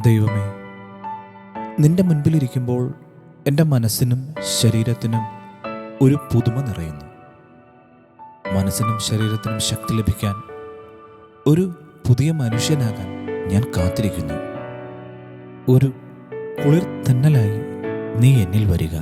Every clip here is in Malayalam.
ദൈവമേ, നിന്റെ മുൻപിലിരിക്കുമ്പോൾ എൻ്റെ മനസ്സിനും ശരീരത്തിനും ഒരു പുതുമ നിറയുന്നു. മനസ്സിനും ശരീരത്തിനും ശക്തി ലഭിക്കാൻ, ഒരു പുതിയ മനുഷ്യനാകാൻ ഞാൻ കാത്തിരിക്കുന്നു. ഒരു കുളിർ തെന്നലായി നീ എന്നിൽ വരിക.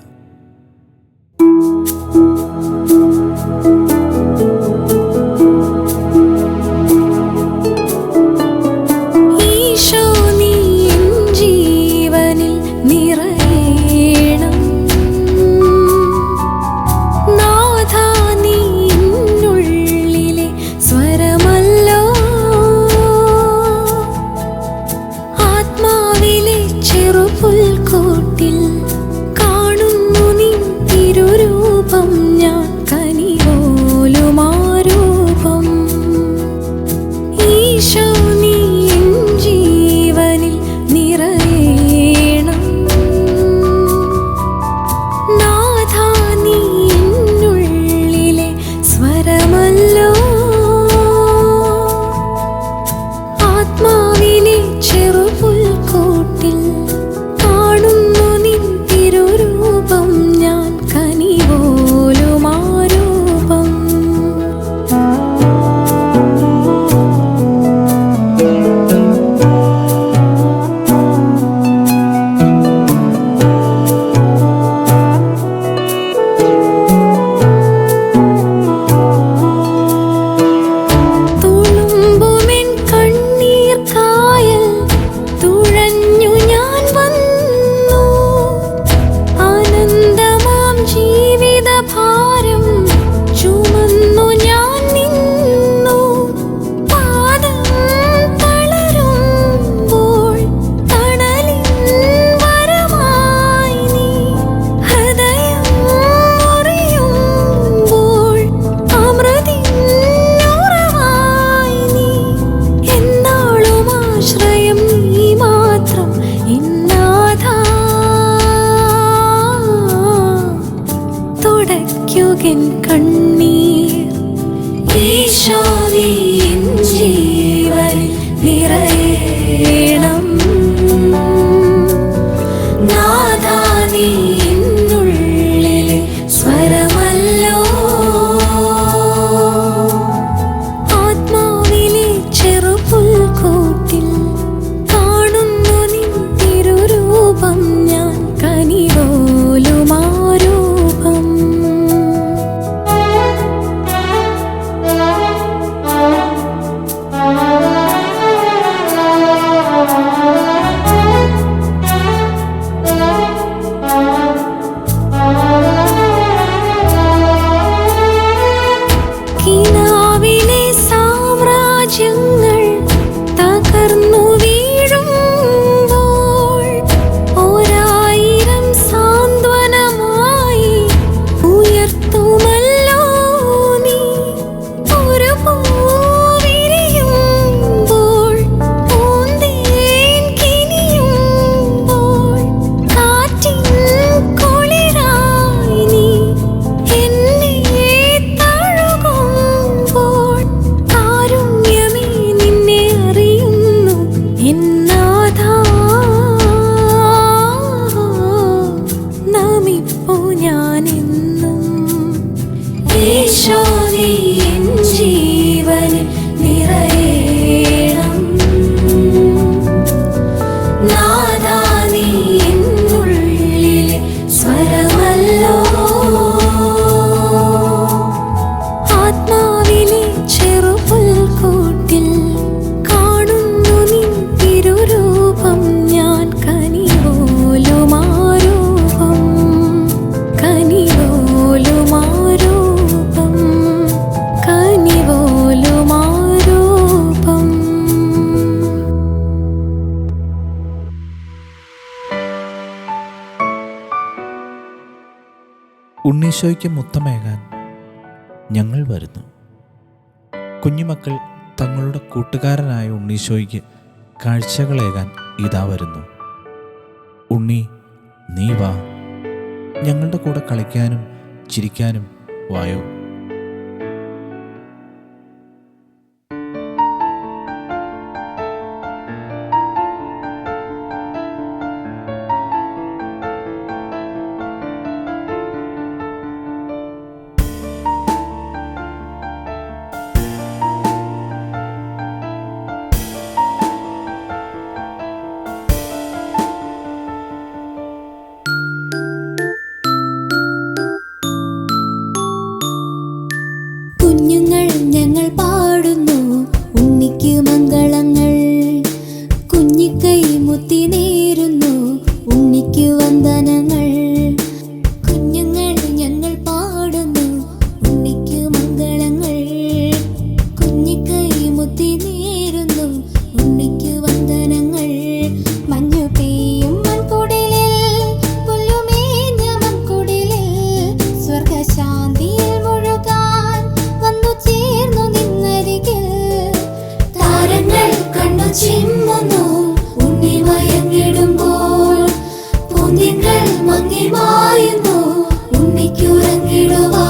കണ്ണീർ ഈശോവേ എൻ ജീവനിൽ നിറയണം. നാഥാ നീ എന്നുള്ളിലെ സ്വരമല്ലോ. ആത്മാവിലെ ചെറുപുൽക്കൂട്ടിൽ കാണുന്നു നിൻ തിരുരൂപം ഞാൻ കനിപോലുമാ രൂപം. കിനാവിലെ സാമ്രാജ്യങ്ങൾ തകർന്നു വീഴുമ്പോൾ ഒരായിരം സാന്ത്വനമായി ഉയർത്തുമല്ലോ നീ. ഒരു പൂവിരിയുമ്പോൾ പൂന്തേൻ കിനിയുമ്പോൾ കാറ്റിൻ കുളിരായി നീ എന്നെ തഴുകുമ്പോൾ കാരുണ്യമേ നിന്നെ അറിയുന്നു എന്നാഥാ. നമിപ്പൂ ഞാനെന്നും ഈശോവേ എൻ ജീവനിൽ നിറയണം. നാഥാ നീ എന്നുള്ളിലെ സ്വരമല്ലോ. ആത്മാവിലെ ചെറുപുൽക്കൂട്ടിൽ കാണുന്നു നിൻ തിരുരൂപം ഞാൻ കനിപോലുമാ രൂപം. കനിപോലുമാ രൂപം. കനിപോലുമാ രൂപം. ഉണ്ണീശോയ്ക്ക് മുത്തമേകാൻ ഞങ്ങൾ വരുന്നു. കുഞ്ഞുമക്കൾ തങ്ങളുടെ കൂട്ടുകാരനായ ഉണ്ണീശോയ്ക്ക് കാഴ്ചകളേകാൻ ഇതാ വരുന്നു. ഉണ്ണി, നീ വാ, ഞങ്ങളുടെ കൂടെ കളിക്കാനും ചിരിക്കാനും വായോ. പൂന്തിങ്കൾ മങ്ങി മായുന്നു ഉണ്ണിക്കുറങ്ങിടുവാൻ.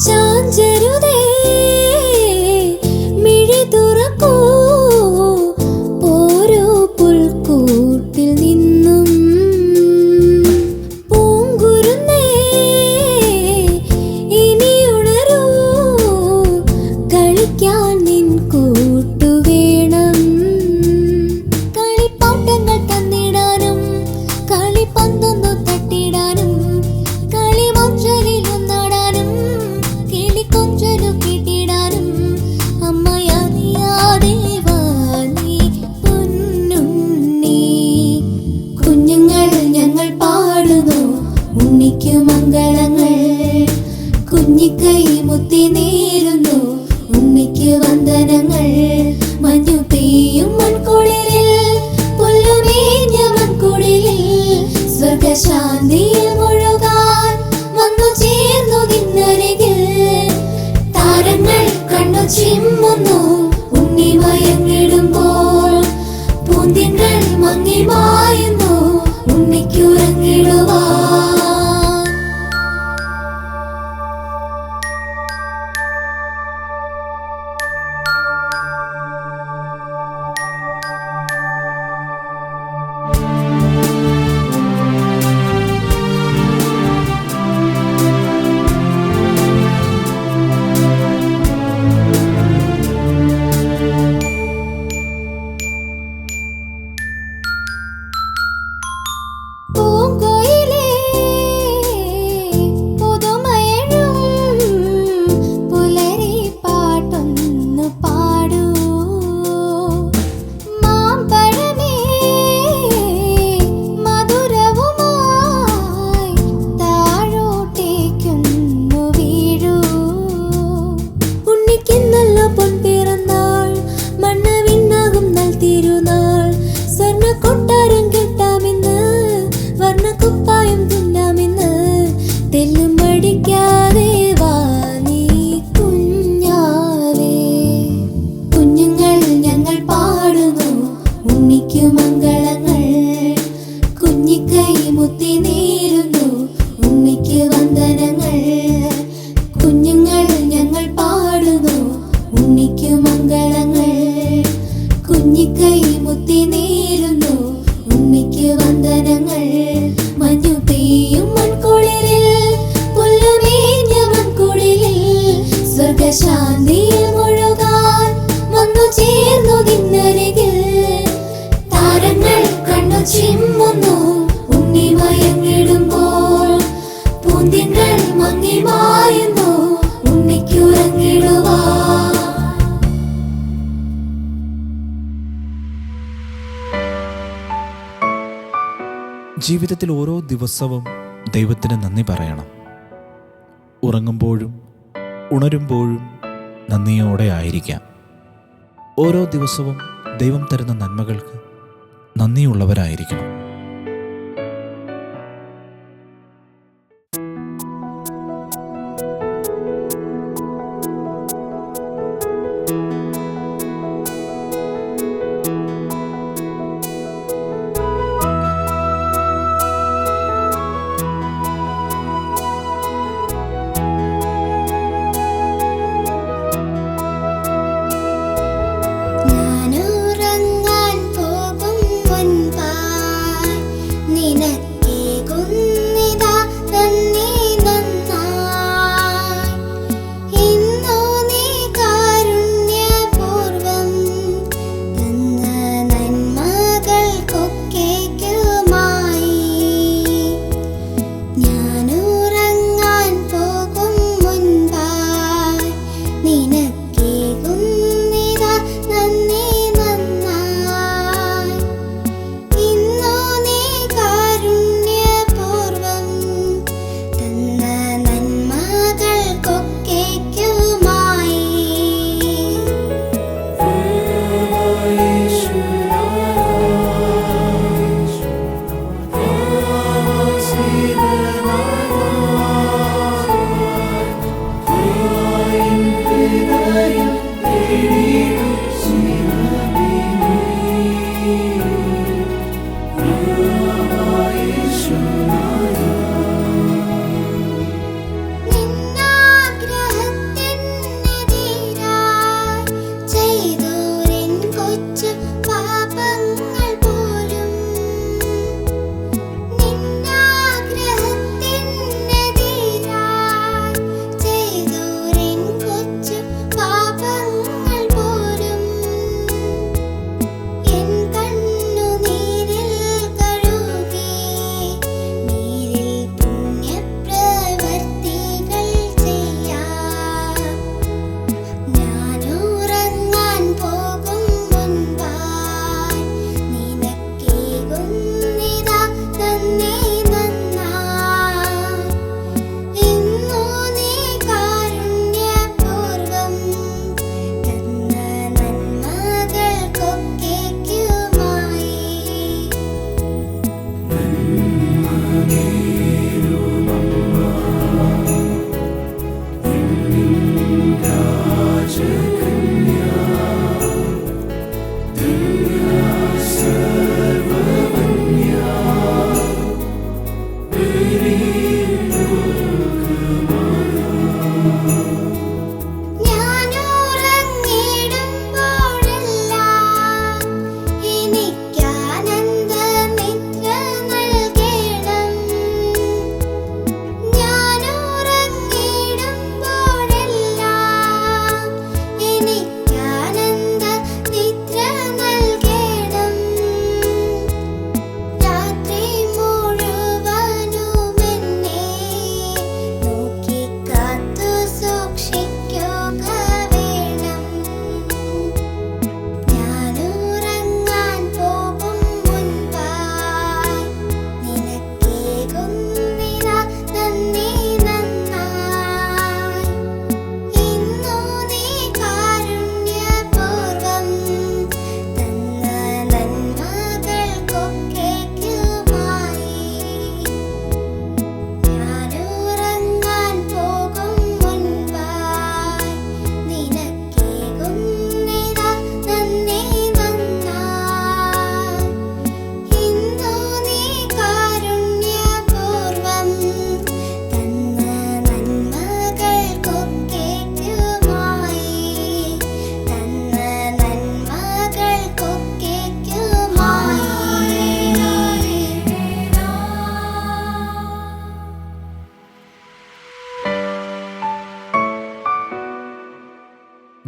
ചാഞ്ചരുതേ മിഴി തുറക്കൂ, ഓരോ പുൽക്കൂട്ടിൽ നിന്നും പൂങ്കുരുന്നേ ഇനി ഉണരൂ, കളിക്കാൻ നിൻ കൂട്ടു വേണം. കളിപ്പാട്ടങ്ങൾ തന്നിടാനും കളിപ്പന്തൊന്നു തട്ടിടാനും കളിമഞ്ചലിലൊന്നാടാനും കിളിക്കൊഞ്ചലു കേട്ടിടാനും അമ്മയറിയാതെ വാ നീ പൊന്നുണ്ണി. കുഞ്ഞുങ്ങൾ ഞങ്ങൾ പാടുന്നു ഉണ്ണിക്കു മംഗളങ്ങൾ, കുഞ്ഞിക്കൈ മുത്തി നേരുന്നു ഉണ്ണിക്ക് വന്ദനങ്ങൾ. മഞ്ഞു പെയ്യും മൺകുളിരിൽ പുല്ലുമേഞ്ഞ മൺകുടിലിൽ സ്വർഗശാന്തിയിൽ മുഴുകാൻ വന്നു ചേർന്നു നിന്നരികിൽ. താരങ്ങൾ കണ്ണു ചിമ്മുന്നു ഉണ്ണി മയങ്ങിടുമ്പോൾ, പൂന്തിങ്കൾ മങ്ങി മായുന്നു ഉണ്ണിക്കുറങ്ങിടുവാൻ. പൂങ്കോയിലേ പുതുമഴയും പുലരി പാട്ടൊന്നു പാടൂ, മാമ്പഴമേ മധുരവുമായി താഴോട്ടേക്കൊന്നു വീഴൂ. ഉണ്ണിക്കിന്നല്ല പൊൻപിറന്നാൾ, മണ്ണ് വിണ്ണാകും നൽ തിരുനാൾ. സ്വർണ്ണ കൊട്ടാരം കെട്ടാമെന്ന് വർണ്ണക്കുപ്പായം തുന്നാമെന്ന് തെല്ലും മടിക്കാതെ വാ നീ കുഞ്ഞാവേ. കുഞ്ഞുങ്ങൾ ഞങ്ങൾ പാടുന്നു ഉണ്ണിക്കു മംഗളങ്ങൾ, കുഞ്ഞിക്കൈ മുത്തി നേരുന്നു ഉണ്ണിക്ക് വന്ദനങ്ങൾ. കുഞ്ഞുങ്ങൾ ഞങ്ങൾ പാടുന്നു ഉണ്ണിക്കു മംഗളങ്ങൾ, കുഞ്ഞിക്കൈ മുത്തി നേരുന്നു ഉണ്ണിക്ക് വന്ദനങ്ങൾ. മഞ്ഞു പെയ്യും മൺകുളിരിൽ പുല്ലുമേഞ്ഞ മൺകുടിലിൽ സ്വർഗശാന്തിയിൽ മുഴുകാൻ വന്നു ചേർന്നു നിന്നരികിൽ. താരങ്ങൾ കണ്ണു ചിമ്മുന്നു ഉണ്ണി മയങ്ങിടുമ്പോൾ, പൂന്തിങ്കൾ മങ്ങി മായുന്നു ഉണ്ണിക്കുറങ്ങിടുവാൻ. ജീവിതത്തിൽ ഓരോ ദിവസവും ദൈവത്തിന് നന്ദി പറയണം. ഉറങ്ങുമ്പോഴും ഉണരുമ്പോഴും നന്ദിയോടെ ആയിരിക്കാം. ഓരോ ദിവസവും ദൈവം തരുന്ന നന്മകൾക്ക് നന്ദിയുള്ളവരായിരിക്കണം. ഞാനുറങ്ങാൻ പോകും മുൻപായി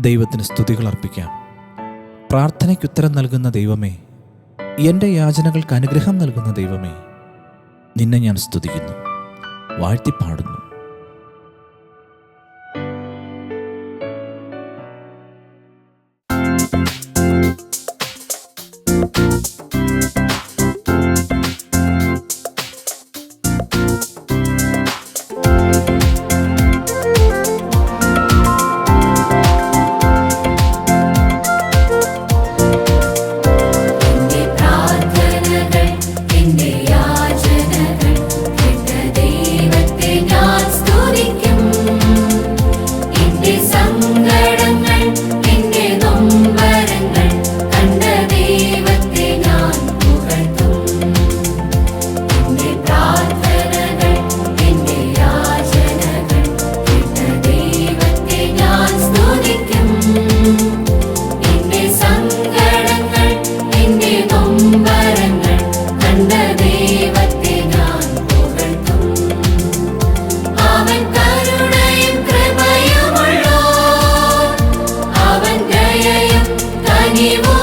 ദൈവത്തിന് സ്തുതികൾ അർപ്പിക്കാം. പ്രാർത്ഥനയ്ക്കുത്തരം നൽകുന്ന ദൈവമേ, എൻ്റെ യാചനകൾക്ക് അനുഗ്രഹം നൽകുന്ന ദൈവമേ, നിന്നെ ഞാൻ സ്തുതിക്കുന്നു, വാഴ്ത്തിപ്പാടുന്നു. You